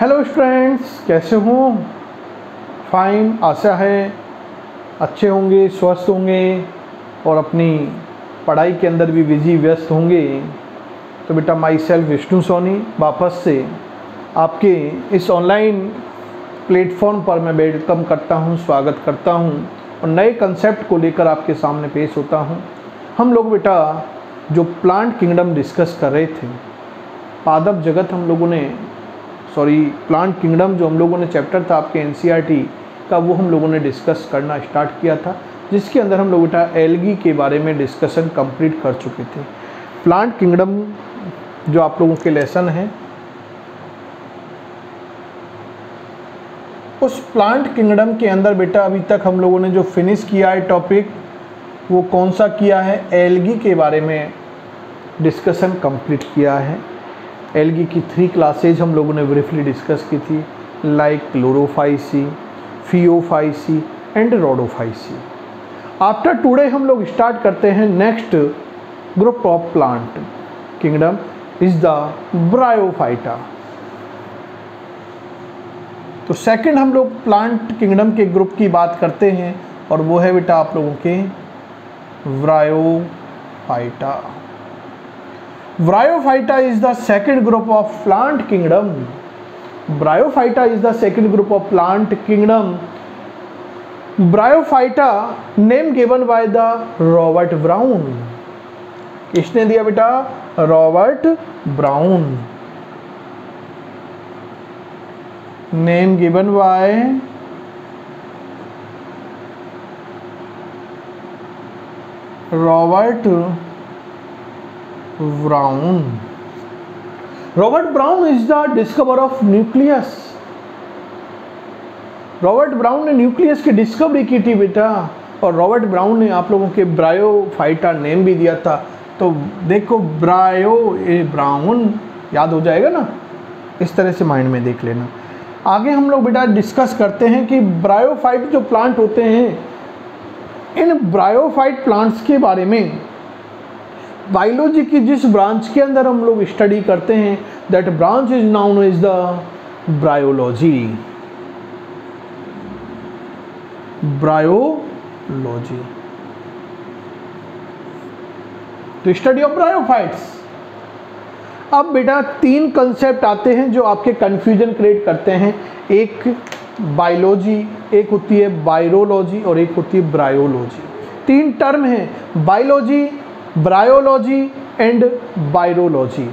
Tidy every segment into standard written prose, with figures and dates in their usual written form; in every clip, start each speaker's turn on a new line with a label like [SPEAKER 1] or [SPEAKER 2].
[SPEAKER 1] Hello students, कैसे हो? Fine, आशा है अच्छे होंगे, स्वस्थ होंगे और अपनी पढ़ाई के अंदर भी बिजी व्यस्त होंगे। तो बेटा माई सेल्फ विष्णु सोनी वापस से आपके इस ऑनलाइन प्लेटफॉर्म पर मैं वेलकम करता हूं, स्वागत करता हूं और नए कंसेप्ट को लेकर आपके सामने पेश होता हूं। हम लोग बेटा जो प्लांट किंगडम डिस्कस कर रहे थे, पादप जगत हम लोगों ने प्लांट किंगडम जो हम लोगों ने चैप्टर था आपके एनसीईआरटी का, वो हम लोगों ने डिस्कस करना स्टार्ट किया था, जिसके अंदर हम लोग बेटा एल्गी के बारे में डिस्कशन कंप्लीट कर चुके थे। प्लांट किंगडम जो आप लोगों के लेसन है, उस प्लांट किंगडम के अंदर बेटा अभी तक हम लोगों ने जो फिनिश किया है टॉपिक, वो कौन सा किया है? एल्गी के बारे में डिस्कशन कंप्लीट किया है। एल्गी की 3 क्लासेज हम लोगों ने ब्रीफली डिस्कस की थी, like Chlorophyceae, Phaeophyceae and Rhodophyceae. After today हम लोग स्टार्ट करते हैं next group of plant kingdom is the bryophyta. तो सेकंड हम लोग प्लांट किंगडम के ग्रुप की बात करते हैं और वो है बेटा आप लोगों के bryophyta. Bryophyta is the second group of plant kingdom. Bryophyta is the second group of plant kingdom. Bryophyta name given by the Robert Brown. किसने दिया बेटा? Robert brown. Name given by Robert brown. Robert brown is the discover of nucleus. Robert brown ने nucleus की discovery की थी बेटा, और Robert brown ने आप लोगों के ब्रायोफाइटा नेम भी दिया था। तो देखो ब्राउन याद हो जाएगा ना, इस तरह से माइंड में देख लेना। आगे हम लोग बेटा डिस्कस करते हैं कि ब्रायोफाइट जो प्लांट होते हैं, इन ब्रायोफाइट प्लांट्स के बारे में बायोलॉजी की जिस ब्रांच के अंदर हम लोग स्टडी करते हैं, that branch is known as the bryology. Bryology तो स्टडी ऑफ ब्रायोफाइट्स। अब बेटा 3 कंसेप्ट आते हैं जो आपके कंफ्यूजन क्रिएट करते हैं। एक बायोलॉजी, एक होती है वायरोलॉजी और एक होती है ब्रायोलॉजी। 3 टर्म हैं, biology, bryology and virology.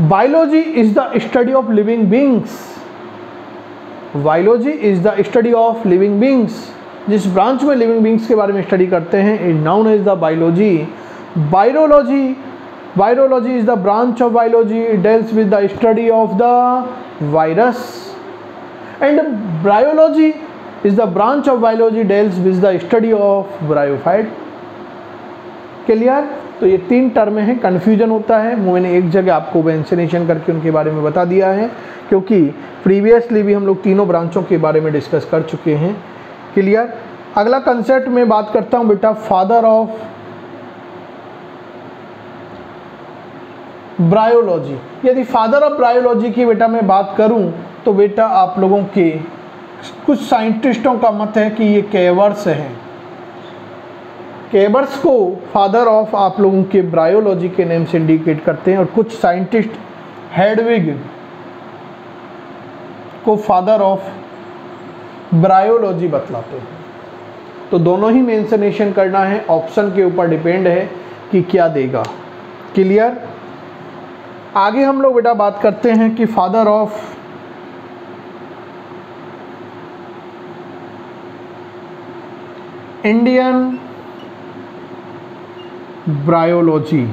[SPEAKER 1] Biology is the study of living beings. Biology is the study of living beings. जिस ब्रांच में लिविंग बींग्स के बारे में स्टडी करते हैं, is known as the biology. Virology is the branch of biology, deals with the study of the virus. And bryology is the branch of biology, deals with the study of bryophyte. Clear? तो ये 3 term हैं, confusion होता है। मैंने एक जगह आपको मेंशनेशन करके उनके बारे में बता दिया है, क्योंकि प्रीवियसली भी हम लोग तीनों ब्रांचों के बारे में डिस्कस कर चुके हैं। क्लियर? अगला कंसेप्ट में बात करता हूं बेटा फादर ऑफ ब्रायोलॉजी। यदि फादर ऑफ ब्रायोलॉजी की बेटा मैं बात करूं तो बेटा आप लोगों के कुछ साइंटिस्टों का मत है कि ये केवर्स हैं। केवर्स को फादर ऑफ आप लोगों के ब्रायोलॉजी के नेम से इंडिकेट करते हैं, और कुछ साइंटिस्ट हेडविग को फादर ऑफ ब्रायोलॉजी बतलाते हैं। तो दोनों ही मेंशनेशन करना है, ऑप्शन के ऊपर डिपेंड है कि क्या देगा। क्लियर? आगे हम लोग बेटा बात करते हैं कि फादर ऑफ इंडियन ब्रायोलॉजी।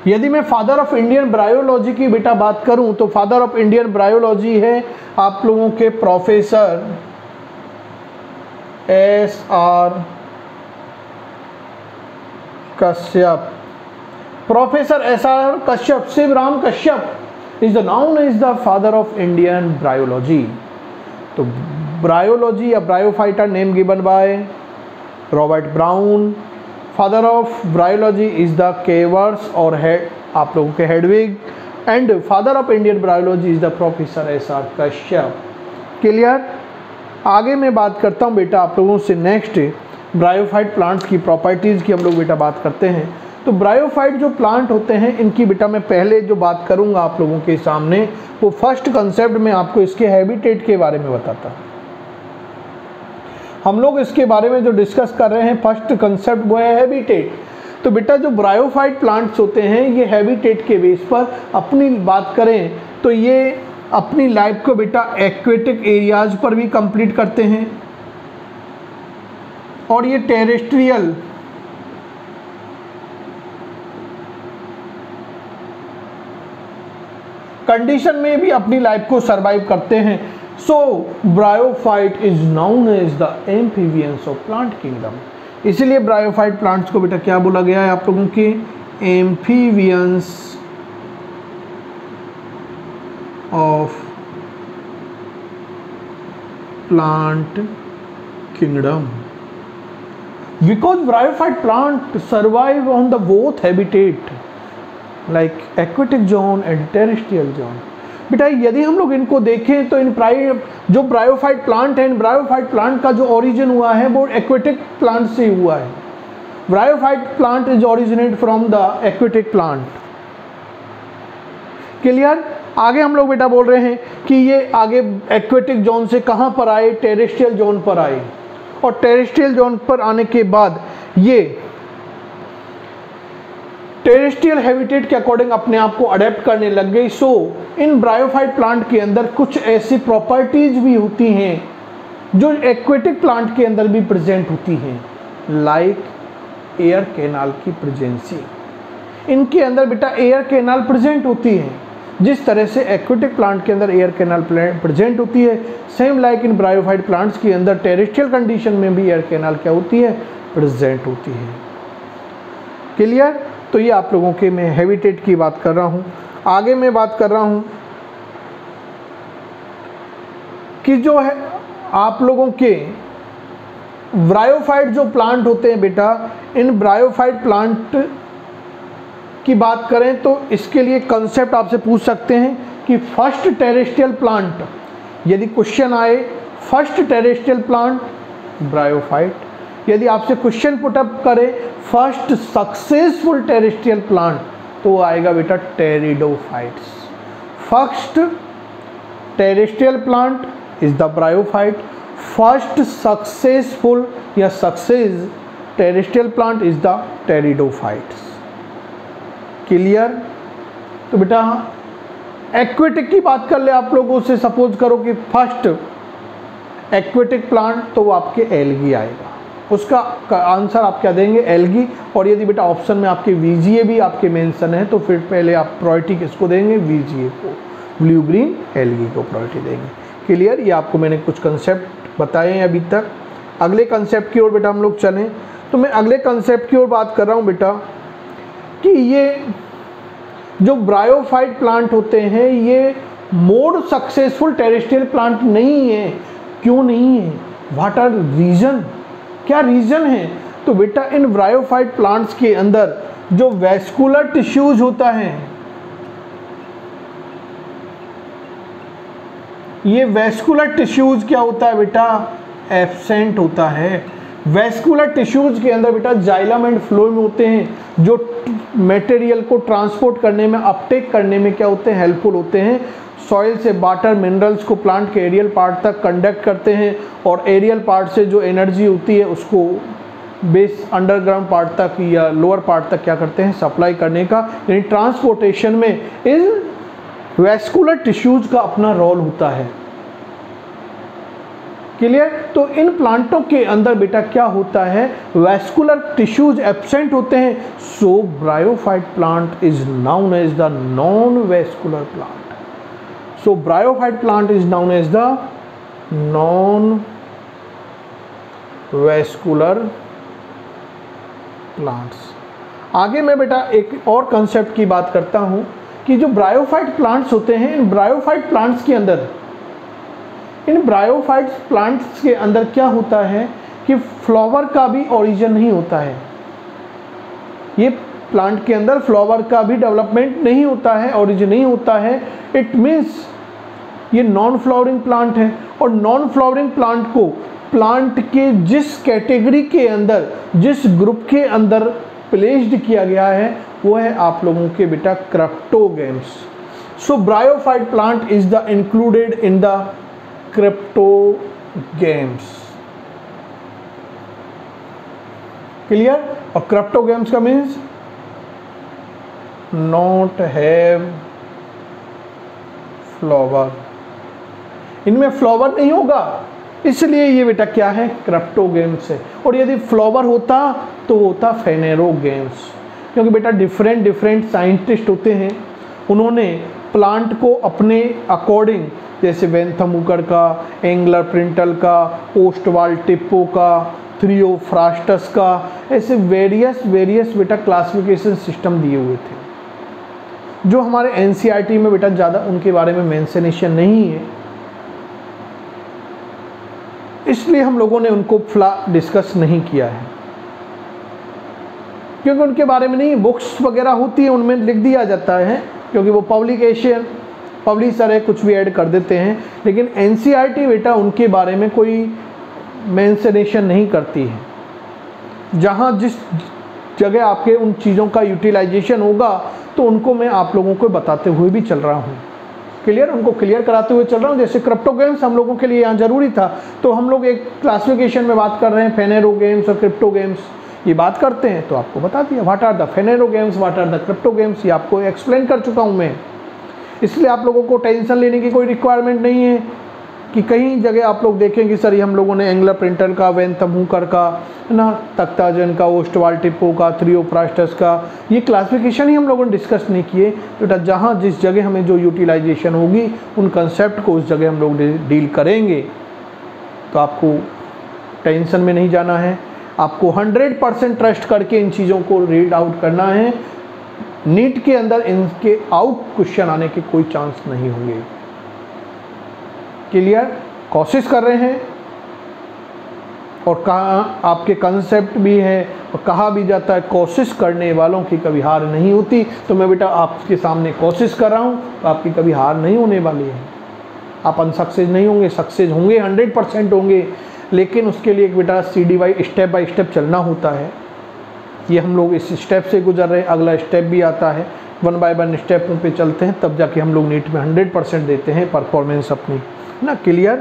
[SPEAKER 1] यदि मैं फादर ऑफ इंडियन ब्रायोलॉजी की बेटा बात करूं तो फादर ऑफ इंडियन ब्रायोलॉजी है आप लोगों के professor SR Kashyap. Professor SR Kashyap, Shivram Kashyap is the known is the father of Indian bryology. तो ब्रायोलॉजी या bryophyta name given by Robert Brown. Father of bryology is the केवर्स और आप लोगों के Hedwig. And father of Indian bryology is the professor S R. Kashyap. Clear. आगे मैं बात करता हूँ बेटा आप लोगों से नेक्स्ट ब्रायोफाइट प्लांट्स की प्रॉपर्टीज़ की हम लोग बेटा बात करते हैं। तो ब्रायोफाइट जो प्लांट होते हैं इनकी बेटा मैं पहले जो बात करूँगा आप लोगों के सामने वो फर्स्ट कंसेप्ट में आपको इसके हैबिटेट के बारे में बताता हूँ। हम लोग इसके बारे में जो डिस्कस कर रहे हैं फर्स्ट कंसेप्ट वो है हैबिटेट। तो बेटा जो ब्रायोफाइट प्लांट्स होते हैं ये हैबिटेट के बेस पर अपनी बात करें तो ये अपनी लाइफ को बेटा एक्वेटिक एरियाज पर भी कंप्लीट करते हैं और ये टेरेस्ट्रियल कंडीशन में भी अपनी लाइफ को सरवाइव करते हैं। So bryophyte is known as the amphibians of plant kingdom. इसीलिए ब्रायोफाइट प्लांट्स को बेटा क्या बोला गया है आप लोगों के, amphibians of plant kingdom because bryophyte plant survive on the both habitat like aquatic zone and terrestrial zone. बेटा यदि हम लोग इनको देखें तो इन जो ब्रायोफाइट प्लांट है, इन ब्रायोफाइट प्लांट का जो ओरिजिन हुआ है वो एक्वेटिक प्लांट से हुआ है। Bryophyte plant is originate from the aquatic plant. Clear. आगे हम लोग बेटा बोल रहे हैं कि ये आगे एक्वेटिक जोन से कहाँ पर आए, टेरेस्ट्रियल जोन पर आए और टेरेस्ट्रियल जोन पर आने के बाद ये टेरेस्ट्रियल हैबिटेट के अकॉर्डिंग अपने आप को अडेप्ट करने लग गई। सो इन ब्रायोफाइट प्लांट के अंदर कुछ ऐसी प्रॉपर्टीज भी होती हैं जो एक्वेटिक प्लांट के अंदर भी प्रेजेंट होती हैं, लाइक एयर कैनाल की प्रेजेंसी। इनके अंदर बेटा एयर कैनाल प्रेजेंट होती है, जिस तरह से एक्वेटिक प्लांट के अंदर एयर कैनाल प्रेजेंट होती है, same like in bryophyte plants के अंदर टेरेस्ट्रियल कंडीशन में भी एयर कैनाल क्या होती है, प्रेजेंट होती है। क्लियर। तो ये आप लोगों के मैं हैबिटेट की बात कर रहा हूँ। आगे मैं बात कर रहा हूँ कि जो है आप लोगों के ब्रायोफाइट जो प्लांट होते हैं बेटा, इन ब्रायोफाइट प्लांट की बात करें तो इसके लिए कंसेप्ट आपसे पूछ सकते हैं कि फर्स्ट टेरेस्ट्रियल प्लांट, यदि क्वेश्चन आए फर्स्ट टेरेस्ट्रियल प्लांट ब्रायोफाइट, यदि आपसे क्वेश्चन पुटअप करे फर्स्ट सक्सेसफुल टेरेस्ट्रियल प्लांट तो वो आएगा बेटा pteridophytes. First terrestrial plant is the bryophyte, first successful या success terrestrial plant is the pteridophytes. Clear. तो बेटा एक्वेटिक की बात कर ले आप लोगों से, सपोज करो कि फर्स्ट एक्वेटिक प्लांट तो वो आपके एल्गी आएगा, उसका आंसर आप क्या देंगे, एल्गी। और यदि बेटा ऑप्शन में आपके वीजीए भी आपके मेंशन है तो फिर पहले आप प्रायोरिटी किसको देंगे, वीजीए को, ब्लू ग्रीन एल्गी को प्रायोरिटी देंगे। क्लियर। ये आपको मैंने कुछ कंसेप्ट बताए हैं अभी तक। अगले कंसेप्ट की ओर बेटा हम लोग चलें तो मैं अगले कंसेप्ट की ओर बात कर रहा हूँ बेटा कि ये जो ब्रायोफाइट प्लांट होते हैं ये मोर सक्सेसफुल टेरेस्ट्रियल प्लांट नहीं है। क्यों नहीं है, व्हाट आर रीजन, क्या रीजन है। तो बेटा इन ब्रायोफाइट प्लांट्स के अंदर जो वैस्कुलर टिश्यूज होता है, ये वैस्कुलर टिश्यूज क्या होता है बेटा, एब्सेंट होता है। वैस्कुलर टिश्यूज के अंदर बेटा जाइलम एंड फ्लोएम होते हैं जो मटेरियल को ट्रांसपोर्ट करने में, अपटेक करने में क्या होते हैं, हेल्पफुल होते हैं। सॉइल से वाटर मिनरल्स को प्लांट के एरियल पार्ट तक कंडक्ट करते हैं और एरियल पार्ट से जो एनर्जी होती है उसको बेस अंडरग्राउंड पार्ट तक या लोअर पार्ट तक क्या करते हैं, सप्लाई करने का, यानी ट्रांसपोर्टेशन में इन वैस्कुलर टिश्यूज का अपना रोल होता है। क्लियर। तो इन प्लांटों के अंदर बेटा क्या होता है, वैस्कुलर टिश्यूज एब्सेंट होते हैं। So bryophyte plant is known as the non vascular plant. So bryophyte plant is known as the non vascular plants. आगे मैं बेटा एक और कंसेप्ट की बात करता हूं कि जो ब्रायोफाइट प्लांट्स होते हैं, इन ब्रायोफाइट प्लांट्स के अंदर, इन ब्रायोफाइट प्लांट्स के अंदर क्या होता है कि फ्लावर का भी ओरिजिन नहीं होता है। ये प्लांट के अंदर फ्लावर का भी डेवलपमेंट नहीं होता है, ओरिजिन नहीं होता है, इट मीन्स ये नॉन फ्लावरिंग प्लांट है। और नॉन फ्लावरिंग प्लांट को प्लांट के जिस कैटेगरी के अंदर, जिस ग्रुप के अंदर प्लेस्ड किया गया है वो है आप लोगों के बेटा cryptogams. So bryophyte plant is the included in the cryptogams. Clear? और क्रिप्टोगेम्स का मीन्स नॉट हैव फ्लावर, इनमें फ्लावर नहीं होगा, इसलिए ये बेटा क्या है, क्रिप्टोगेम्स है। और यदि फ्लावर होता तो होता फेनेरोगेम्स, क्योंकि बेटा डिफरेंट साइंटिस्ट होते हैं, उन्होंने प्लांट को अपने अकॉर्डिंग, जैसे वेंथमुकर का, एंगलर प्रिंटल का, ओस्टवाल टिप्पो का, थ्रियोफ्रास्टस का, ऐसे वेरियस बेटा क्लासिफिकेशन सिस्टम दिए हुए थे, जो हमारे एनसीईआरटी में बेटा ज़्यादा उनके बारे में मेंशनेशन नहीं है, इसलिए हम लोगों ने उनको डिस्कस नहीं किया है, क्योंकि उनके बारे में नहीं, बुक्स वगैरह होती है उनमें लिख दिया जाता है, क्योंकि वो पब्लिशर है, कुछ भी ऐड कर देते हैं, लेकिन एनसीईआरटी बेटा उनके बारे में कोई मेंशनेशन नहीं करती है। जहाँ जिस जगह आपके उन चीज़ों का यूटिलाइजेशन होगा तो उनको मैं आप लोगों को बताते हुए भी चल रहा हूँ, क्लियर, उनको क्लियर कराते हुए चल रहा हूँ। जैसे क्रिप्टोगेम्स हम लोगों के लिए यहाँ ज़रूरी था, तो हम लोग एक क्लासिफिकेशन में बात कर रहे हैं, फेनेरोगेम्स और क्रिप्टोगेम्स, ये बात करते हैं तो आपको बता दिया what are the phanerogams, what are the cryptogams, ये आपको एक्सप्लेन कर चुका हूँ मैं। इसलिए आप लोगों को टेंशन लेने की कोई रिक्वायरमेंट नहीं है कि कहीं जगह आप लोग देखें कि सर ये हम लोगों ने एंगलर प्रिंटल का, वेंथमुकर का, है ना, तख्ताजन का, ओस्टवाल टिप्पो का, थ्रियोफ्रास्टस का, ये क्लासिफिकेशन ही हम लोगों ने डिस्कस नहीं किए। तो जहाँ जिस जगह हमें जो यूटिलाइजेशन होगी उन कंसेप्ट को उस जगह हम लोग डील करेंगे। तो आपको टेंशन में नहीं जाना है, आपको 100% ट्रस्ट करके इन चीज़ों को रीड आउट करना है। नीट के अंदर इनके आउट क्वेश्चन आने के कोई चांस नहीं होंगे। क्लियर? कोशिश कर रहे हैं, और कहाँ आपके कंसेप्ट भी है और कहा भी जाता है कोशिश करने वालों की कभी हार नहीं होती। तो मैं बेटा आपके सामने कोशिश कर रहा हूँ, तो आपकी कभी हार नहीं होने वाली है। आप अनसक्सेस नहीं होंगे, सक्सेस होंगे, 100% होंगे, लेकिन उसके लिए एक बेटा स्टेप बाय स्टेप चलना होता है। ये हम लोग इस स्टेप से गुजर रहे हैं, अगला स्टेप भी आता है, 1 बाय 1 स्टेपों पे चलते हैं, तब जाके हम लोग नीट में 100% देते हैं परफॉर्मेंस अपनी, ना। क्लियर?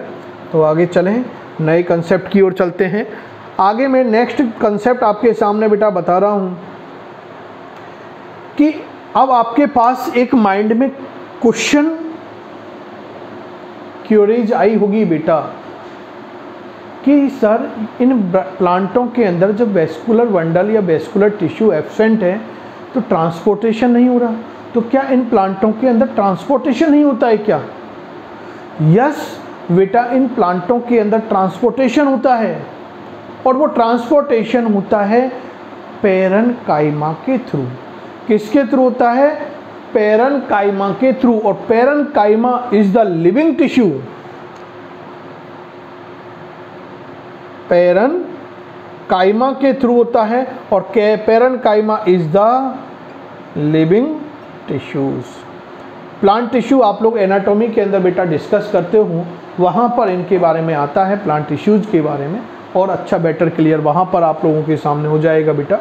[SPEAKER 1] तो आगे चलें, नए कंसेप्ट की ओर चलते हैं। आगे मैं नेक्स्ट कंसेप्ट आपके सामने बेटा बता रहा हूँ कि अब आपके पास एक माइंड में क्वेश्चन क्यूरीज आई होगी बेटा कि सर इन प्लांटों के अंदर जब वेस्कुलर बंडल या वेस्कुलर टिश्यू एब्सेंट है तो ट्रांसपोर्टेशन नहीं हो रहा, तो क्या इन प्लांटों के अंदर ट्रांसपोर्टेशन नहीं होता है क्या? यस बेटा, इन प्लांटों के अंदर ट्रांसपोर्टेशन होता है, और वो ट्रांसपोर्टेशन होता है पैरेन्काइमा के थ्रू। किसके थ्रू होता है? पैरेन्काइमा के थ्रू। और parenchyma is the living tissue. Parenchyma के थ्रू होता है, और parenchyma is the living tissues. Plant tissue आप लोग एनाटॉमी के अंदर बेटा डिस्कस करते हो, वहाँ पर इनके बारे में आता है, प्लांट टिश्यूज के बारे में, और अच्छा बेटर क्लियर वहाँ पर आप लोगों के सामने हो जाएगा बेटा।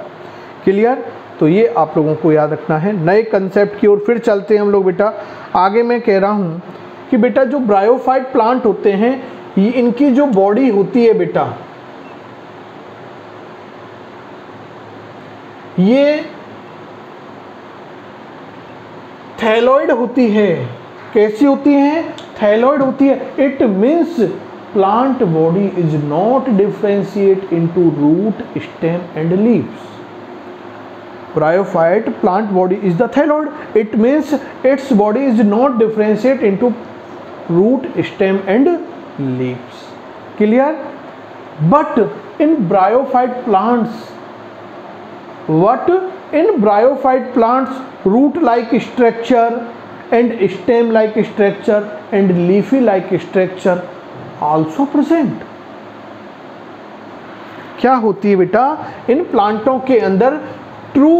[SPEAKER 1] क्लियर? तो ये आप लोगों को याद रखना है। नए कंसेप्ट की ओर फिर चलते हैं हम लोग बेटा। आगे मैं कह रहा हूँ कि बेटा जो ब्रायोफाइट प्लांट होते हैं, ये इनकी जो बॉडी होती है बेटा, ये थैलॉइड होती है। कैसी होती है? थैलॉइड होती है। It means plant body is not differentiate into root, stem and leaves. Bryophyte plant body is the thalloid, it means its body is not differentiate into root, stem and leaves. Clear? But in bryophyte plants, what in bryophyte plants, root like structure and stem like structure and leafy like structure also present। क्या होती है बेटा? इन प्लांटों के अंदर true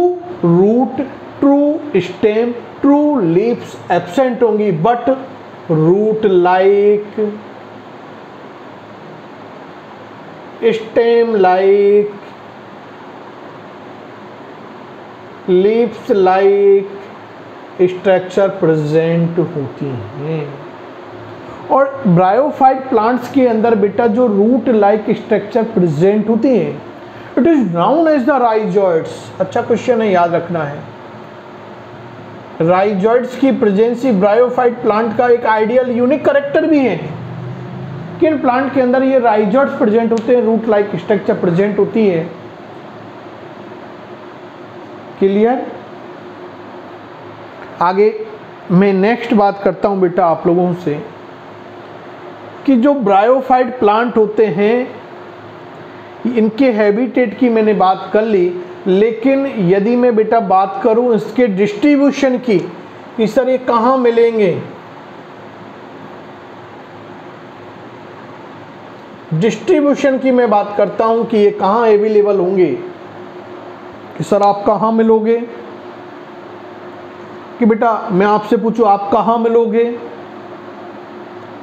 [SPEAKER 1] root, true stem, true leaves absent होंगी, but root like, stem like, leaves like structure present होती हैं। और ब्रायोफाइट प्लांट्स के अंदर बेटा जो रूट लाइक स्ट्रक्चर प्रेजेंट होती है, it is known as the rhizoids. अच्छा क्वेश्चन है, याद रखना है। राइजोइड्स की प्रेजेंसी ब्रायोफाइट प्लांट का एक आइडियल यूनिक कैरेक्टर भी है। किन प्लांट के अंदर ये राइजोइड्स प्रेजेंट होते हैं, रूट लाइक स्ट्रक्चर प्रेजेंट होती है। क्लियर? आगे मैं नेक्स्ट बात करता हूं बेटा आप लोगों से कि जो ब्रायोफाइट प्लांट होते हैं इनके हैबिटेट की मैंने बात कर ली, लेकिन यदि मैं बेटा बात करूं इसके डिस्ट्रीब्यूशन की कि सर ये कहां मिलेंगे, डिस्ट्रीब्यूशन की मैं बात करता हूं कि ये कहां अवेलेबल होंगे, कि सर आप कहां मिलोगे, कि बेटा मैं आपसे पूछूं आप कहां मिलोगे,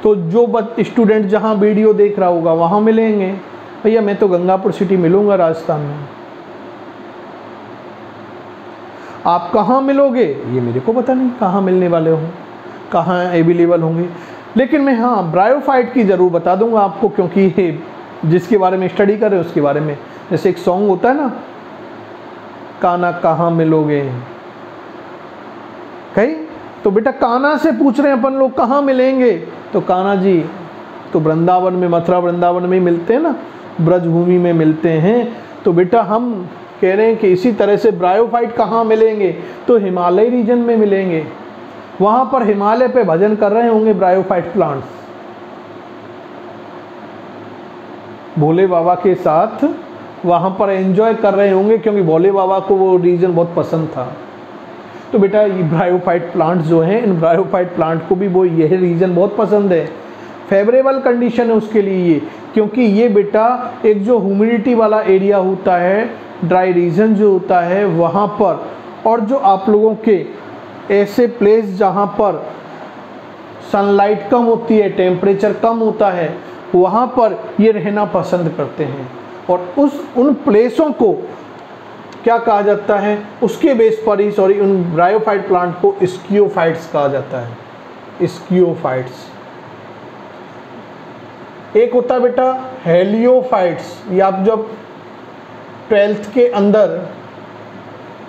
[SPEAKER 1] तो जो स्टूडेंट जहां वीडियो देख रहा होगा वहां मिलेंगे। भैया मैं तो गंगापुर सिटी मिलूंगा राजस्थान में, आप कहाँ मिलोगे ये मेरे को पता नहीं, कहाँ मिलने वाले हो, कहाँ अवेलेबल होंगे। लेकिन मैं हाँ ब्रायोफाइट की ज़रूर बता दूंगा आपको, क्योंकि जिसके बारे में स्टडी कर रहे हो उसके बारे में, जैसे एक सॉन्ग होता है ना, काना कहाँ मिलोगे, कहीं तो बेटा काना से पूछ रहे हैं अपन लोग कहाँ मिलेंगे, तो काना जी तो वृंदावन में, मथुरा वृंदावन में मिलते हैं ना, ब्रजभूमि में मिलते हैं। तो बेटा हम कह रहे हैं कि इसी तरह से ब्रायोफाइट कहाँ मिलेंगे, तो हिमालय रीजन में मिलेंगे। वहाँ पर हिमालय पे भजन कर रहे होंगे ब्रायोफाइट प्लांट्स, भोले बाबा के साथ वहाँ पर एंजॉय कर रहे होंगे, क्योंकि भोले बाबा को वो रीजन बहुत पसंद था। तो बेटा ये ब्रायोफाइट प्लांट्स जो हैं, इन ब्रायोफाइट प्लांट को भी वो यह रीजन बहुत पसंद है, फेवरेबल कंडीशन है उसके लिए ये, क्योंकि ये बेटा एक जो ह्यूमिडिटी वाला एरिया होता है, ड्राई रीजन जो होता है वहाँ पर, और जो आप लोगों के ऐसे प्लेस जहाँ पर सनलाइट कम होती है, टेम्परेचर कम होता है, वहाँ पर ये रहना पसंद करते हैं। और उन प्लेसों को क्या कहा जाता है, उसके बेस पर ही सॉरी उन ब्रायोफाइट प्लांट को स्कियोफाइट्स कहा जाता है, स्कियोफाइट्स। एक होता है बेटा हेलियोफाइट्स, ये आप जब 12th के अंदर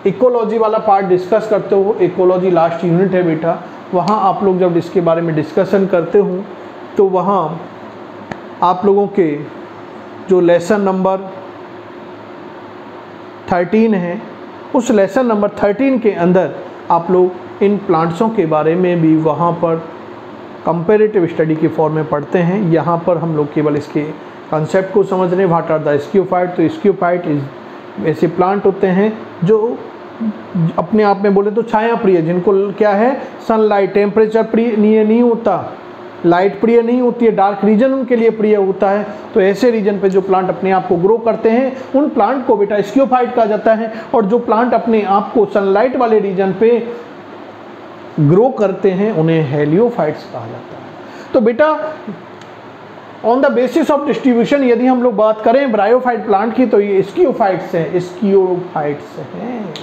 [SPEAKER 1] इकोलॉजी वाला पार्ट डिस्कस करते हो, इकोलॉजी लास्ट यूनिट है बेटा, वहाँ आप लोग जब इसके बारे में डिस्कशन करते हो तो वहाँ आप लोगों के जो लेसन नंबर 13 है, उस लेसन नंबर 13 के अंदर आप लोग इन प्लांट्सों के बारे में भी वहाँ पर कंपैरेटिव स्टडी के फॉर्म में पढ़ते हैं। यहाँ पर हम लोग केवल इसके कंसेप्ट को समझ रहे हैं, व्हाट आर द स्कियोफाइट। तो स्कियोफाइट इज ऐसे प्लांट होते हैं जो अपने आप में बोले तो छाया प्रिय, जिनको क्या है सनलाइट, टेम्परेचर प्रिय नहीं होता, लाइट प्रिय नहीं होती है, डार्क रीजन उनके लिए प्रिय होता है। तो ऐसे रीजन पे जो प्लांट अपने आप को ग्रो करते हैं उन प्लांट को बेटा स्कियोफाइट कहा जाता है, और जो प्लांट अपने आप को सनलाइट वाले रीजन पे ग्रो करते हैं उन्हें हेलियोफाइट्स कहा जाता है। तो बेटा on the basis of distribution यदि हम लोग बात करें ब्रायोफाइट प्लांट की, तो ये स्कियोफाइट्स हैं, स्कियोफाइट्स हैं।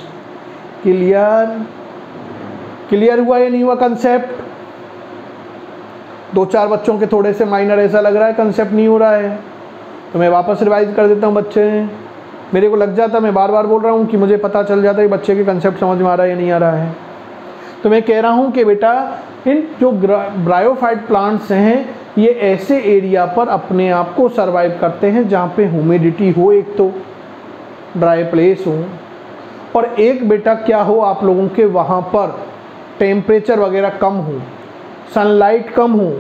[SPEAKER 1] क्लियर हुआ या नहीं हुआ कंसेप्ट? 2-4 बच्चों के थोड़े से माइनर ऐसा लग रहा है कंसेप्ट नहीं हो रहा है, तो मैं वापस रिवाइज कर देता हूँ। बच्चे मेरे को लग जाता, मैं बार बार बोल रहा हूँ कि मुझे पता चल जाता है कि बच्चे के कंसेप्ट समझ में आ रहा है या नहीं आ रहा है। तो मैं कह रहा हूँ कि बेटा इन जो ब्रायोफाइट प्लांट्स हैं ये ऐसे एरिया पर अपने आप को सरवाइव करते हैं जहाँ पे ह्यूमिडिटी हो, एक तो ड्राई प्लेस हो, और एक बेटा क्या हो आप लोगों के वहाँ पर टेम्परेचर वगैरह कम हो, सनलाइट कम हो,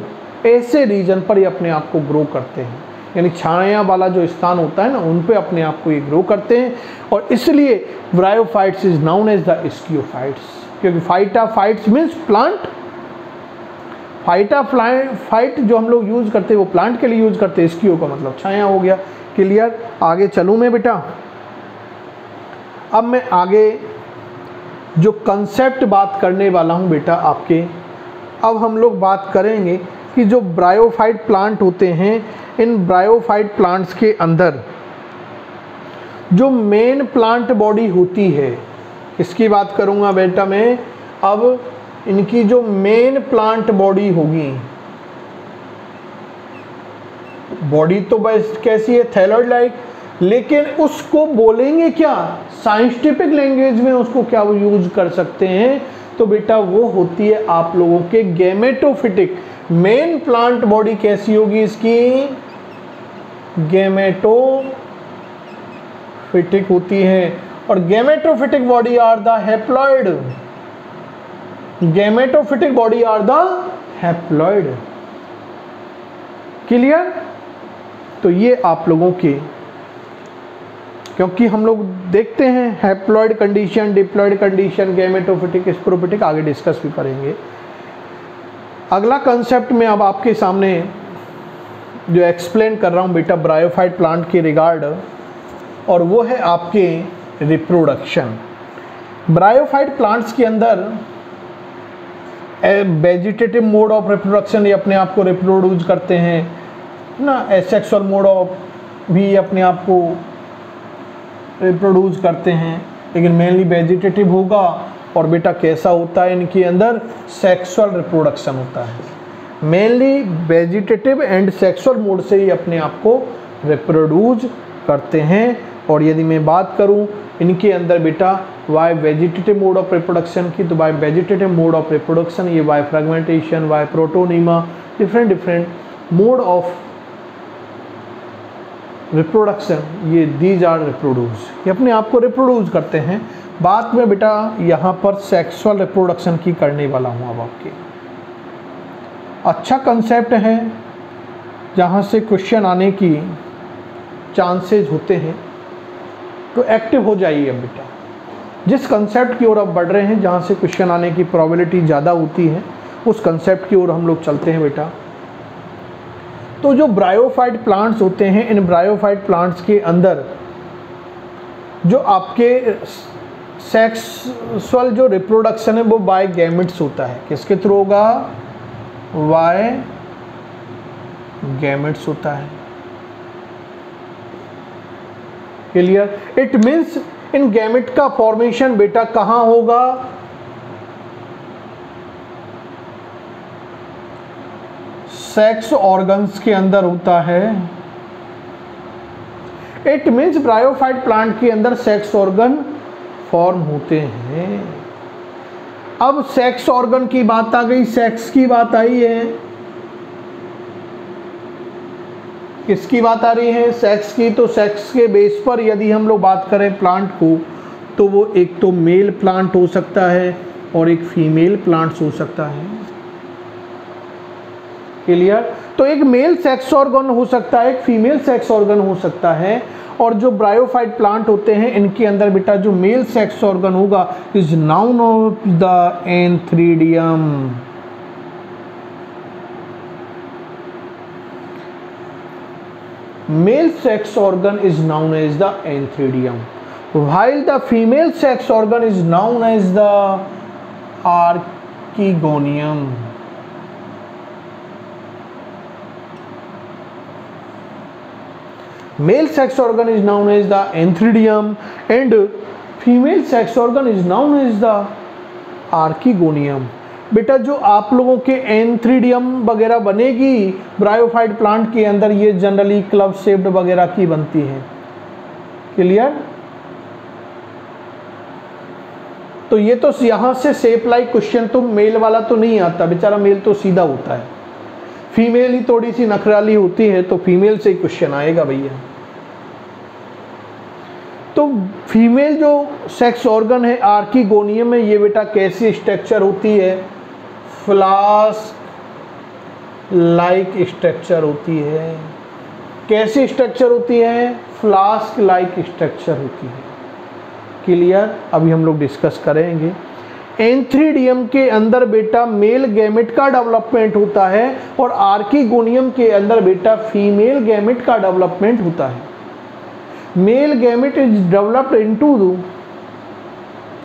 [SPEAKER 1] ऐसे रीजन पर ये अपने आप को ग्रो करते हैं। यानी छाया वाला जो स्थान होता है ना उन पे अपने आप को ये ग्रो करते हैं, और इसलिए bryophytes is known as the sciophytes. क्योंकि फाइटाफाइट्स मीन्स प्लांट, फाइट जो हम लोग यूज करते हैं वो प्लांट के लिए यूज करते हैं, स्कियो का मतलब छाया हो गया। क्लियर? आगे चलूँ मैं बेटा? अब मैं आगे जो कंसेप्ट बात करने वाला हूँ बेटा आपके, अब हम लोग बात करेंगे कि जो ब्रायोफाइट प्लांट होते हैं, इन ब्रायोफाइट प्लांट्स के अंदर जो मेन प्लांट बॉडी होती है, इसकी बात करूँगा बेटा मैं। अब इनकी जो मेन प्लांट बॉडी होगी, बॉडी तो बस कैसी है, थैलॉइड लाइक, लेकिन उसको बोलेंगे क्या, साइंटिफिक लैंग्वेज में उसको क्या यूज कर सकते हैं, तो बेटा वो होती है आप लोगों के गैमेटोफिटिक। मेन प्लांट बॉडी कैसी होगी इसकी, गैमेटोफिटिक होती है। और gametophytic body are the haploid, gametophytic body are the haploid. Clear? तो ये आप लोगों के, क्योंकि हम लोग देखते हैं haploid condition, diploid condition, gametophytic, sporophytic, आगे डिस्कस भी करेंगे। अगला कंसेप्ट में अब आपके सामने जो एक्सप्लेन कर रहा हूँ बेटा ब्रायोफाइट प्लांट के रिगार्ड, और वो है आपके रिप्रोडक्शन। ब्रायोफाइट प्लांट्स के अंदर वेजिटेटिव मोड ऑफ रिप्रोडक्शन, ये अपने आप को रिप्रोड्यूस करते हैं ना, एसेक्सुअल मोड ऑफ भी अपने आप को रिप्रोड्यूस करते हैं, लेकिन मेनली वेजिटेटिव होगा। और बेटा कैसा होता है इनके अंदर, सेक्सुअल रिप्रोडक्शन होता है, mainly vegetative and sexual mode से ही अपने आप को रिप्रोड्यूस करते हैं। और यदि मैं बात करूं इनके अंदर बेटा by vegetative mode of reproduction की, तो by vegetative mode of reproduction, ये by fragmentation, by protonema, different mode of reproduction, ये दीज आर रिप्रोड्यूस, ये अपने आप को रिप्रोड्यूस करते हैं। बात में बेटा यहाँ पर सेक्सुअल रिप्रोडक्शन की करने वाला हूँ अब आपके। अच्छा कंसेप्ट है, जहाँ से क्वेश्चन आने की चांसेस होते हैं, तो एक्टिव हो जाइए अब बेटा। जिस कंसेप्ट की ओर आप बढ़ रहे हैं, जहाँ से क्वेश्चन आने की प्रोबेबिलिटी ज़्यादा होती है, उस कंसेप्ट की ओर हम लोग चलते हैं बेटा। तो जो ब्रायोफाइट प्लांट्स होते हैं, इन ब्रायोफाइट प्लांट्स के अंदर जो आपके सेक्सुअल जो रिप्रोडक्शन है वो बाय गैमेट्स होता है। किसके थ्रू होगा, बाय गैमेट्स होता है। Clear? It means in gamete का फॉर्मेशन बेटा कहां होगा, सेक्स ऑर्गन्स के अंदर होता है। इट मीन्स ब्रायोफाइट प्लांट के अंदर सेक्स ऑर्गन फॉर्म होते हैं। अब सेक्स ऑर्गन की बात आ गई, सेक्स की बात आई है, किसकी बात आ रही है, सेक्स की। तो सेक्स के बेस पर यदि हम लोग बात करें प्लांट को, तो वो एक तो मेल प्लांट हो सकता है और एक फीमेल प्लांट्स हो सकता है। क्लियर? तो एक मेल सेक्स ऑर्गन हो सकता है, एक फीमेल सेक्स ऑर्गन हो सकता है। और जो ब्रायोफाइट प्लांट होते हैं इनके अंदर बेटा जो मेल सेक्स ऑर्गन होगा is noun of the antheridium. Male sex organ is known as the antheridium, while the female sex organ is known as the archegonium. Male sex organ is known as the antheridium and female sex organ is known as the archegonium. बेटा जो आप लोगों के antheridium वगैरह बनेगी bryophyte plant के अंदर, ये जनरली क्लब शेप्ड वगैरह की बनती है। क्लियर? तो ये तो यहाँ से शेप लाइक क्वेश्चन तो मेल वाला तो नहीं आता, बेचारा मेल तो सीधा होता है, फीमेल ही थोड़ी सी नखराली होती है, तो फीमेल से ही क्वेश्चन आएगा भैया। तो फीमेल जो सेक्स ऑर्गन है आर्कीगोनियम में, ये बेटा कैसी स्ट्रक्चर होती है, फ्लास्क लाइक स्ट्रक्चर होती है। कैसी स्ट्रक्चर होती है, फ्लास्क लाइक स्ट्रक्चर होती है। क्लियर? अभी हम लोग डिस्कस करेंगे। एंथ्रीडियम के अंदर बेटा मेल गैमेट का डेवलपमेंट होता है और आर्कीगोनियम के अंदर बेटा फीमेल गैमेट का डेवलपमेंट होता है। Male gamete is developed into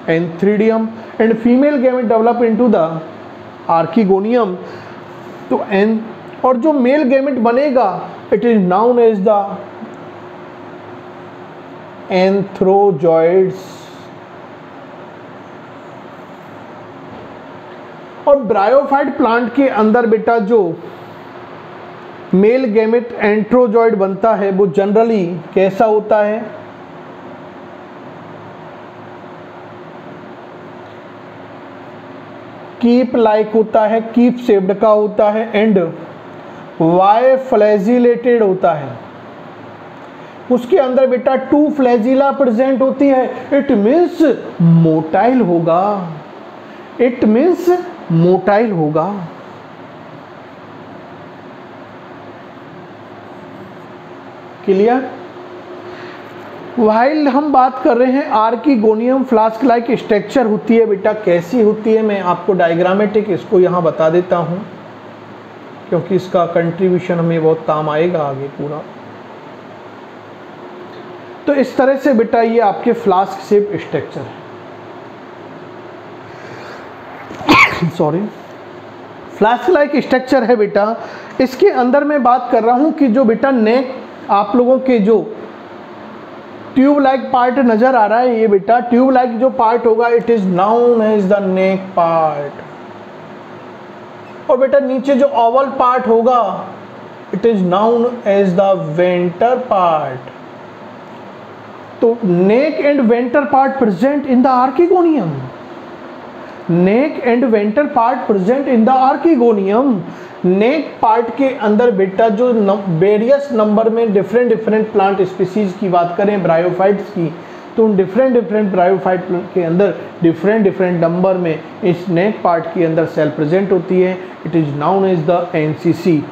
[SPEAKER 1] antheridium and female gamete develop into the archegonium. तो और जो मेल गैमेट बनेगा it is known as the antherozoids. और ब्रायोफाइट प्लांट के अंदर बेटा जो मेल गैमेट एंथ्रोजॉइड बनता है वो जनरली कैसा होता है? कीप लाइक होता है, कीप शेप्ड का होता है एंड वाई फ्लैजिलेटेड होता है। उसके अंदर बेटा 2 फ्लैजिला प्रेजेंट होती है। इट मीन्स मोटाइल होगा, इट मीन्स मोटाइल होगा। क्लियर? वाइल हम बात कर रहे हैं आर्किगोनियम फ्लास्क लाइक स्ट्रक्चर होती है बेटा। कैसी होती है मैं आपको डायग्रामेटिक इसको यहाँ बता देता हूँ, क्योंकि इसका कंट्रीब्यूशन हमें बहुत काम आएगा आगे पूरा। तो इस तरह से बेटा ये आपके फ्लास्क शेप स्ट्रक्चर है। सॉरी, फ्लास्क लाइक स्ट्रक्चर है बेटा। इसके अंदर मैं बात कर रहा हूं कि जो बेटा नेक आप लोगों के जो ट्यूब लाइक पार्ट नजर आ रहा है, ये बेटा ट्यूब लाइक जो पार्ट होगा it is known as the neck part. और बेटा नीचे जो ओवल पार्ट होगा it is known as the venter part. तो neck and venter part present in the archegonium, neck and venter part present in the archegonium. Neck part के अंदर बेटा जो वेरियस नंबर में डिफरेंट प्लांट स्पीसीज की बात करें ब्रायोफाइट्स की, तो उन डिफरेंट ब्रायोफाइट के अंदर डिफरेंट नंबर में इस नेक पार्ट के अंदर सेल प्रेजेंट होती है। It is known as the NCC,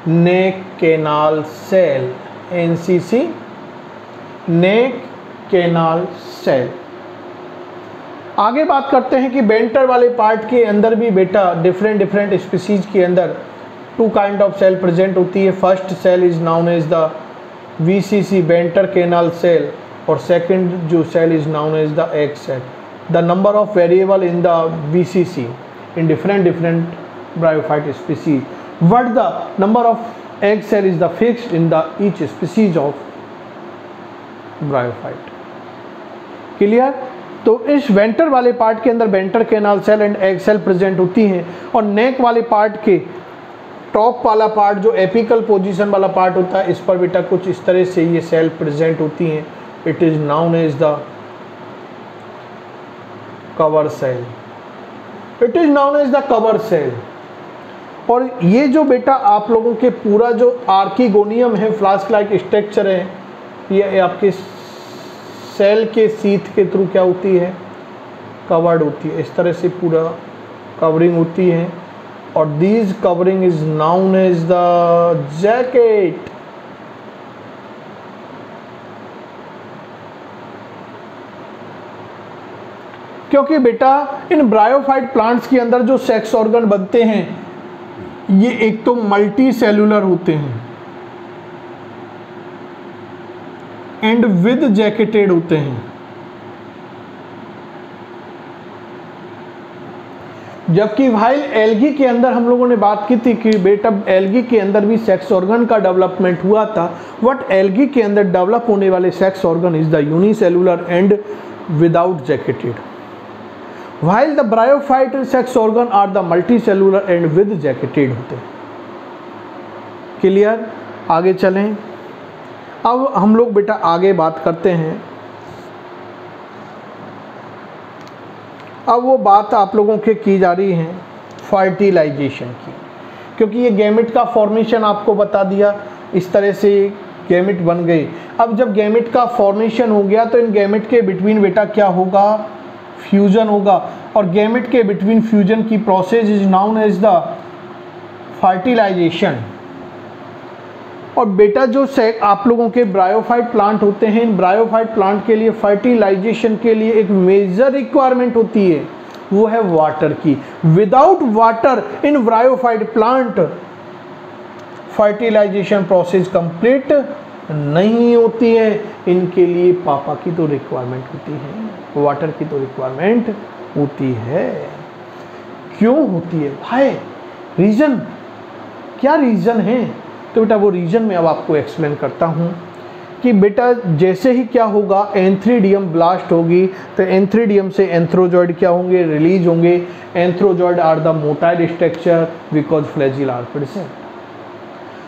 [SPEAKER 1] neck canal cell. NCC, neck canal cell. आगे बात करते हैं कि बेंटर वाले पार्ट के अंदर भी बेटा डिफरेंट स्पीसीज के अंदर 2 काइंड ऑफ सेल प्रेजेंट होती है। First cell is known as the VCC, venter canal cell, और सेकंड जो cell is known as the egg cell. The number of variable in the VCC in different bryophyte species, but the number of egg cell is the fixed in the each species of bryophyte. Clear? तो इस venter वाले part के अंदर venter canal cell and egg cell present होती हैं, और नेक वाले part के टॉप वाला पार्ट जो एपिकल पोजीशन वाला पार्ट होता है, इस पर बेटा कुछ इस तरह से ये सेल प्रेजेंट होती हैं। It is known as the cover cell, it is known as the cover cell. और ये जो बेटा आप लोगों के पूरा जो आर्किगोनियम है, फ्लास्क लाइक स्ट्रक्चर है, ये आपके सेल के सीथ के थ्रू क्या होती है? कवर्ड होती है। इस तरह से पूरा कवरिंग होती है, और this covering is known as the jacket. क्योंकि बेटा इन ब्रायोफाइट प्लांट्स के अंदर जो सेक्स ऑर्गन बनते हैं ये एक तो मल्टी सेलुलर होते हैं एंड विद जैकेटेड होते हैं, जबकि वाइल एल्गी के अंदर हम लोगों ने बात की थी कि बेटा एल्गी के अंदर भी सेक्स ऑर्गन का डेवलपमेंट हुआ था। बट एल्गी के अंदर डेवलप होने वाले sex organ is the unicellular and without jacketed, while the bryophyte sex organ are the multicellular and with jacketed होते हैं। क्लियर? आगे चलें। अब हम लोग बेटा आगे बात करते हैं। अब वो बात आप लोगों के की जा रही है फर्टिलाइजेशन की, क्योंकि ये गैमेट का फॉर्मेशन आपको बता दिया, इस तरह से गैमेट बन गए। अब जब गैमेट का फॉर्मेशन हो गया तो इन गैमेट के बिटवीन बेटा क्या होगा? फ्यूजन होगा, और गैमेट के बिटवीन फ्यूजन की process is known as the fertilization. और बेटा जो आप लोगों के ब्रायोफाइट प्लांट होते हैं, इन ब्रायोफाइट प्लांट के लिए फर्टिलाइजेशन के लिए एक मेजर रिक्वायरमेंट होती है, वो है वाटर की। Without water in bryophyte plant fertilization process complete नहीं होती है, इनके लिए पापा की तो रिक्वायरमेंट होती है, वाटर की तो रिक्वायरमेंट होती है। क्यों होती है भाई, रीज़न क्या रीज़न है? तो बेटा वो रीज़न मैं अब आपको एक्सप्लेन करता हूँ कि बेटा जैसे ही क्या होगा, एंथ्रीडियम ब्लास्ट होगी तो एंथ्रीडियम से एंथ्रोजॉइड क्या होंगे, रिलीज होंगे। Antherozoid are the motile structure because flagella are present.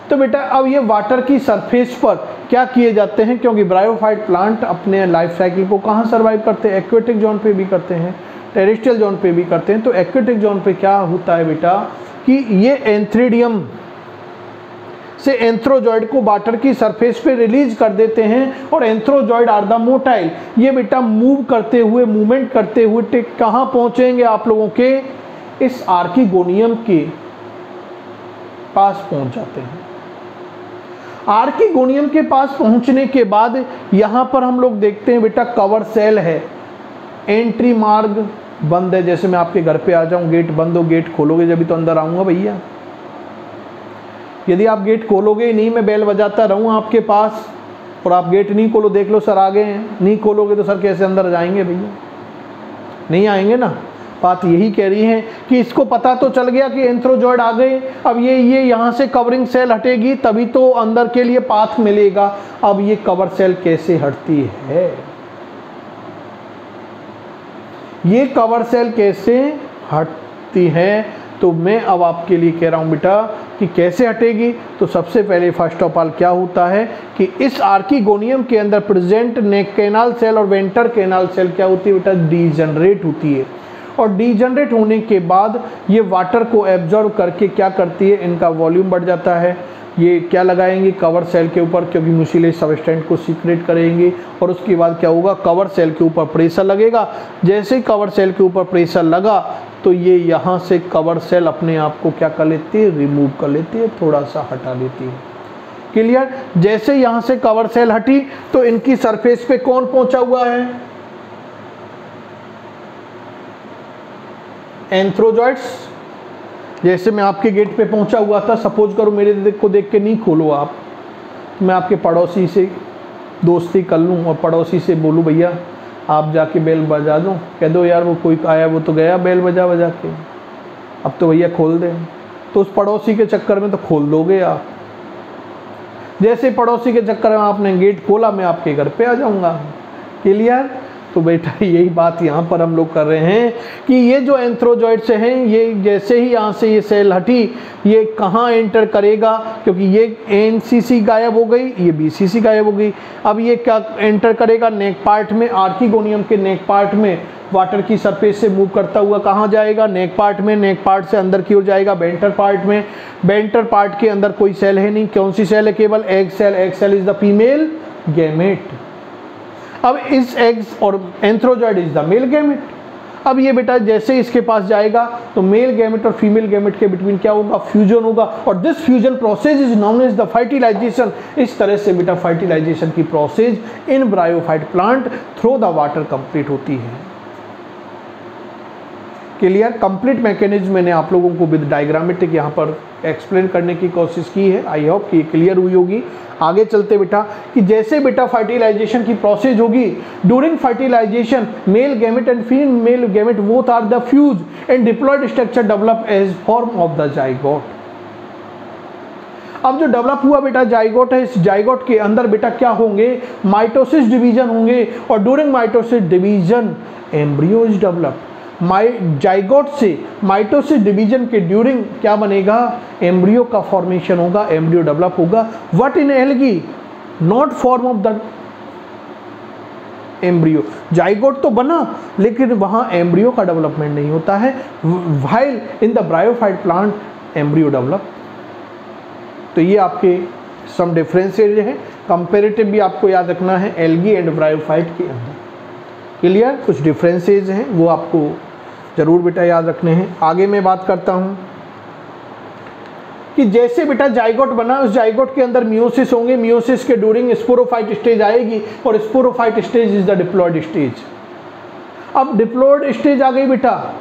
[SPEAKER 1] तो बेटा अब ये वाटर की सरफेस पर क्या किए जाते हैं, क्योंकि ब्रायोफाइट प्लांट अपने लाइफ साइकिल को कहाँ सर्वाइव करते हैं, एक्वेटिक जोन पे भी करते हैं, टेरेस्ट्रियल जोन पे भी करते हैं। तो एक्वेटिक जोन पे क्या होता है बेटा कि ये एंथ्रीडियम से एंथ्रोजॉइड को वाटर की सरफेस पे रिलीज कर देते हैं और एंथ्रोजॉइड आर द मोटाइल, ये बेटा मूव करते हुए, मूवमेंट करते हुए कहाँ पहुंचेंगे आप लोगों के, इस आर्किगोनियम के पास पहुंच जाते हैं। आर्किगोनियम के पास पहुंचने के बाद यहां पर हम लोग देखते हैं बेटा कवर सेल है, एंट्री मार्ग बंद है। जैसे मैं आपके घर पे आ जाऊं, गेट बंद हो, गेट खोलोगे जब भी तो अंदर आऊंगा भैया। यदि आप गेट खोलोगे ही नहीं, मैं बेल बजाता रहूँ आपके पास और आप गेट नहीं खोलो, देख लो सर आ गए हैं, नहीं खोलोगे तो सर कैसे अंदर जाएंगे भैया, नहीं आएंगे ना। बात यही कह रही है कि इसको पता तो चल गया कि एंथ्रोजॉइड आ गए, अब ये यहाँ से कवरिंग सेल हटेगी तभी तो अंदर के लिए पाथ मिलेगा। अब ये कवर सेल कैसे हटती है, ये कवर सेल कैसे हटती है, तो मैं अब आपके लिए कह रहा हूं बेटा कि कैसे हटेगी। तो सबसे पहले फर्स्ट ऑफ ऑल क्या होता है कि इस आर्किगोनियम के अंदर प्रेजेंट नेक कैनाल सेल और वेंटर कैनाल सेल क्या होती है बेटा, डीजनरेट होती है। और डीजनरेट होने के बाद ये वाटर को एब्जॉर्ब करके क्या करती है, इनका वॉल्यूम बढ़ जाता है। ये क्या लगाएंगे कवर सेल के ऊपर, क्योंकि म्यूसिलेज सबस्टेंट को सीक्रेट करेंगे। और उसके बाद क्या होगा, कवर सेल के ऊपर प्रेशर लगेगा। जैसे ही कवर सेल के ऊपर प्रेशर लगा तो ये यहाँ से कवर सेल अपने आप को क्या कर लेती है, रिमूव कर लेती है, थोड़ा सा हटा लेती है। क्लियर? जैसे यहाँ से कवर सेल हटी तो इनकी सरफेस पे कौन पहुंचा हुआ है, एंथ्रोजॉइड्स। जैसे मैं आपके गेट पे पहुंचा हुआ था, सपोज करो मेरे को देख के नहीं खोलो आप, मैं आपके पड़ोसी से दोस्ती कर लूँ और पड़ोसी से बोलूँ भैया आप जाके बेल बजा दो, कह दो यार वो कोई आया वो तो गया बेल बजा बजा के, अब तो भैया खोल दे, तो उस पड़ोसी के चक्कर में तो खोल दोगे आप। जैसे पड़ोसी के चक्कर में आपने गेट खोला, मैं आपके घर पे आ जाऊँगा। क्लियर? तो बेटा यही बात यहाँ पर हम लोग कर रहे हैं कि ये जो एंथ्रोजॉइड से हैं, ये जैसे ही यहाँ से ये सेल हटी, ये कहाँ एंटर करेगा, क्योंकि ये एनसीसी गायब हो गई, ये बीसीसी गायब हो गई। अब ये क्या एंटर करेगा, नेक पार्ट में, आर्किगोनियम के नेक पार्ट में वाटर की सरफेस से मूव करता हुआ कहाँ जाएगा, नेक पार्ट में। नेक पार्ट से अंदर की ओर जाएगा बेंटर पार्ट में। बेंटर पार्ट के अंदर कोई सेल है नहीं, कौन सी सेल है, केवल egg cell. Egg cell is the female gamete. अब इस एग्स और antherozoid is the male gamete. अब ये बेटा जैसे इसके पास जाएगा तो मेल गैमेट और फीमेल गैमेट के बिटवीन क्या होगा, फ्यूजन होगा। और this fusion process is known as the fertilization. इस तरह से बेटा फर्टिलाइजेशन की process in bryophyte plant through the water complete होती है। क्लियर? कंप्लीट मैकेनिज्म मैंने आप लोगों को विद डायग्रामेटिक यहाँ पर एक्सप्लेन करने की कोशिश की है। आई होप कि क्लियर हुई होगी। आगे चलते बेटा कि जैसे बेटा फर्टिलाइजेशन की प्रोसेस होगी, during fertilization male gamete and female gamete both are the fuse and diploid structure develop as form of the zygote. अब जो डेवलप हुआ बेटा जाइगोट है, इस जाइगोट के अंदर बेटा क्या होंगे, माइटोसिस डिवीजन होंगे। और during mitosis division embryo is develop. Zygote से माइटोसिस डिवीजन के ड्यूरिंग क्या बनेगा, एम्ब्रियो का फॉर्मेशन होगा, एम्ब्रियो डेवलप होगा। What in algae, not form of the embryo. Zygote तो बना लेकिन वहां एम्ब्रियो का डेवलपमेंट नहीं होता है, while in the bryophyte plant embryo develop. तो ये आपके सम डिफरेंसेज हैं। कंपेरेटिव भी आपको याद रखना है एल्गी एंड ब्रायोफाइट के अंदर। क्लियर? कुछ डिफरेंसेज हैं वो आपको जरूर बेटा याद रखने हैं। आगे मैं बात करता हूँ कि जैसे बेटा जाइगोट बना, उस जाइगोट के अंदर मियोसिस होंगे। मियोसिस के ड्यूरिंग स्पोरोफाइट स्टेज आएगी और sporophyte stage is the diploid stage. अब डिप्लॉयड स्टेज आ गई बेटा,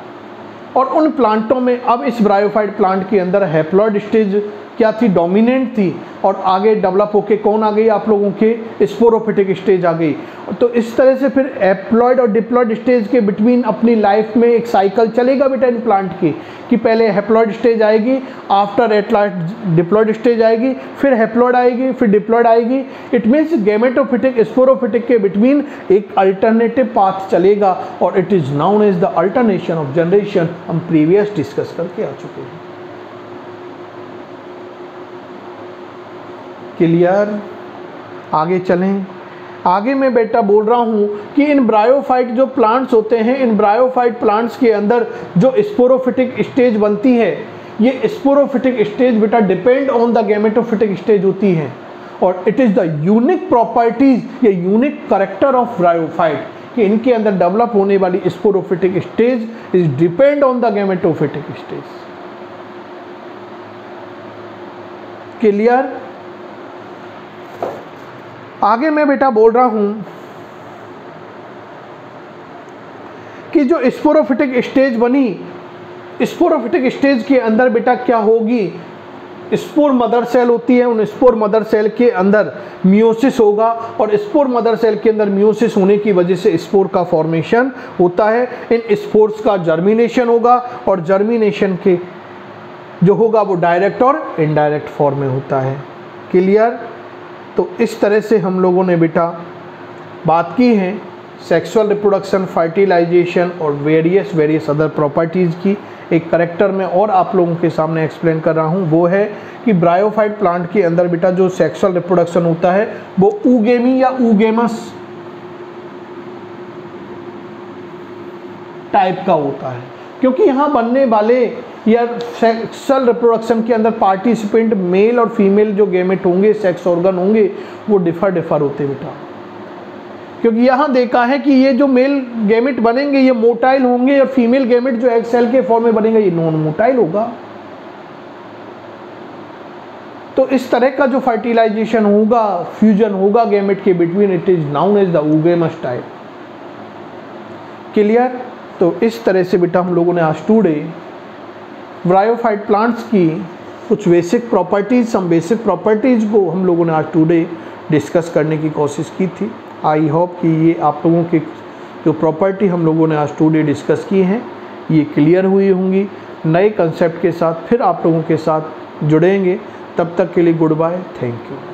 [SPEAKER 1] और उन प्लांटों में अब इस ब्रायोफाइट प्लांट के अंदर हैप्लॉयड स्टेज क्या थी, डोमिनेंट थी, और आगे डेवलप होके कौन आ गई आप लोगों के, स्पोरोफिटिक स्टेज आ गई। तो इस तरह से फिर हैप्लॉइड और डिप्लॉइड स्टेज के बिटवीन अपनी लाइफ में एक साइकिल चलेगा बेटा इन प्लांट की, कि पहले हैप्लॉइड स्टेज आएगी, आफ्टर डिप्लॉइड स्टेज आएगी, फिर हैप्लॉइड आएगी, फिर डिप्लॉइड आएगी। इट मीन्स गैमेटोफिटिक स्पोरोफिटिक के बिटवीन एक अल्टरनेटिव पाथ चलेगा, और it is known as the alternation of generation. हम प्रीवियस डिस्कस करके आ चुके हैं। क्लियर? आगे चलें। आगे मैं बेटा बोल रहा हूँ कि इन ब्रायोफाइट जो प्लांट्स होते हैं, इन ब्रायोफाइट प्लांट्स के अंदर जो स्पोरोफिटिक स्टेज बनती है, ये स्पोरोफिटिक स्टेज बेटा depend on the gametophytic stage होती है, और it is the unique properties या यूनिक करेक्टर ऑफ ब्रायोफाइट कि इनके अंदर डेवलप होने वाली sporophytic stage is depend on the gametophytic stage. Clear? आगे मैं बेटा बोल रहा हूं कि जो स्पोरोफिटिक स्टेज बनी, स्पोरोफिटिक स्टेज के अंदर बेटा क्या होगी, स्पोर मदर सेल होती है, उन स्पोर मदर सेल के अंदर मियोसिस होगा, और स्पोर मदर सेल के अंदर मियोसिस होने की वजह से स्पोर का फॉर्मेशन होता है। इन स्पोर्स का जर्मिनेशन होगा, और जर्मिनेशन के जो होगा वो डायरेक्ट और इनडायरेक्ट फॉर्म में होता है। क्लियर? तो इस तरह से हम लोगों ने बेटा बात की है सेक्सुअल रिप्रोडक्शन, फर्टिलाइजेशन और वेरियस अदर प्रॉपर्टीज़ की। एक करेक्टर में और आप लोगों के सामने एक्सप्लेन कर रहा हूँ, वो है कि ब्रायोफाइट प्लांट के अंदर बेटा जो सेक्सुअल रिप्रोडक्शन होता है वो ऊगेमी या ऊगेमस टाइप का होता है, क्योंकि यहाँ बनने वाले या सेक्सुअल रिप्रोडक्शन के अंदर पार्टिसिपेंट मेल और फीमेल जो गैमेट होंगे, सेक्स ऑर्गन होंगे, वो डिफर होते बेटा। क्योंकि यहाँ देखा है कि ये जो मेल गैमेट बनेंगे ये मोटाइल होंगे, और फीमेल गैमेट जो एग सेल के फॉर्म में बनेगा ये नॉन मोटाइल होगा। तो इस तरह का जो फर्टिलाइजेशन होगा, फ्यूजन होगा गैमेट के between, it is known as the oogamous type. Clear? तो इस तरह से बेटा हम लोगों ने आज टुडे ब्रायोफाइट प्लांट्स की कुछ basic properties, some basic properties को हम लोगों ने आज टुडे डिस्कस करने की कोशिश की थी। आई होप कि ये आप लोगों की जो प्रॉपर्टी हम लोगों ने आज टुडे डिस्कस की हैं ये क्लियर हुई होंगी। नए कंसेप्ट के साथ फिर आप लोगों के साथ जुड़ेंगे। तब तक के लिए गुड बाय, थैंक यू।